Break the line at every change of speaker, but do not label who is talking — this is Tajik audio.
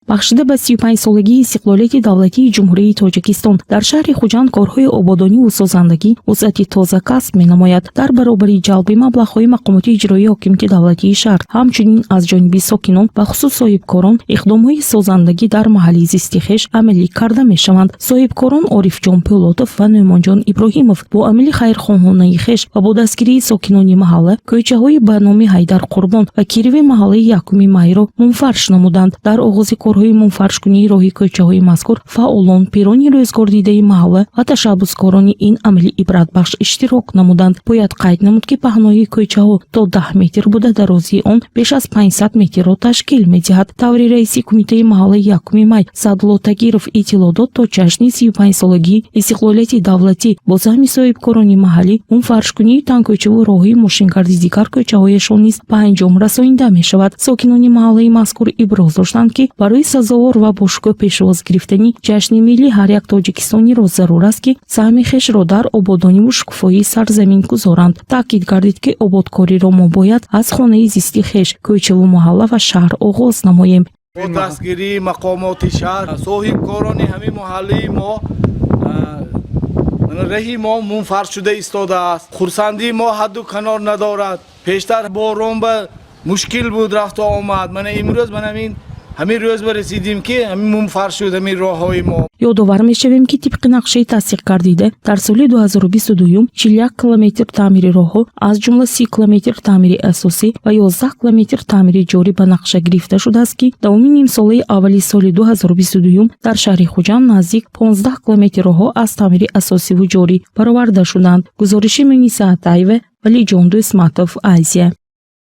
бахшида ба 35 солагии истиқлолияти давлатии ҷумҳурии Тоҷикистон дар шаҳри Хуҷанд корҳои ободониву созандагӣ вусъати тоза касб менамояд. Дар баробари ҷалби маблағҳои мақомоти иҷроии ҳокимияти давлатии шаҳр, ҳамчунин аз ҷониби сокинон ба хусус соҳибкорон иқдомҳои созандагӣ дар маҳалли зисти хеш амалӣ карда мешаванд. Соҳибкорон Орифҷон Пӯлотов ва Нӯъмонҷон Иброҳимов бо амали хайрхоҳонаи хеш ва бо дастгирии сокинони маҳалла кӯчаҳои ба номи Ҳайдар Қурбон ва Кириви маҳаллаи 1 майро мунфарш намуданд. Дар оғози корҳои мунфаршкунии роҳи кӯчаҳои мазкур фаъолон, пирони рӯзгордидаи маҳалла ва ташаббускорони ин амали ибратбахш иштирок намуданд. Бояд қайд намуд, ки паҳнои кӯчаҳо то 10 метр буда, дарозии он беш аз 500 метрро ташкил медиҳад. Таври раиси кумитаи маҳаллаи 1 май Садло Тагиров иттилоъ дод, то ҷашни 35 солагии истиқлолияти давлатӣ бо заҳми соҳибкорони маҳаллӣ мунфаршкунии танкӯчаву роҳҳои мошингарди дигар кӯчаҳояшон низ ба анҷом расонида мешавад. Сокинони маҳаллаи мазкур иброз доштанд, ки барои сазовор ва бошукӯҳ пешвоз гирифтани ҷашни миллӣ ҳар як тоҷикистониро зарур аст, ки саҳми хешро дар ободониву шукуфоии сарзамин гузоранд. Таъкид гардид, ки ободкориро мо бояд аз хонаи зисти хеш, кӯчаву маҳалла ва шаҳр оғоз намоем.
бо дастгирии мақомоти шаҳр соҳибкорони ҳамин муҳаллии мо раҳи мо мунфарш шуда истодааст. хурсандии мо ҳадду канор надорад. пештар борон ба мушкил буд рафту омад. мана имрӯз ман ҳамин рӯз ба расидем, ки ҳамин мунфарш шуд ҳамин роҳҳои мо.
ёдовар мешавем, ки тибқи нақшаи тасдиқ гардида дар соли 2022 41 километр таъмири роҳҳо, аз ҷумла 30 километр таъмири асосӣ ва 11 километр таъмири ҷорӣ ба нақша гирифта шудааст, ки давоми нимсолаи аввали соли 2022 дар шаҳри Хуҷанд наздик 15 километр роҳҳо аз таъмири асосиву ҷорӣ бароварда шуданд. гузориши Муниса Атаева, Валиҷон Дӯстматов, Азия.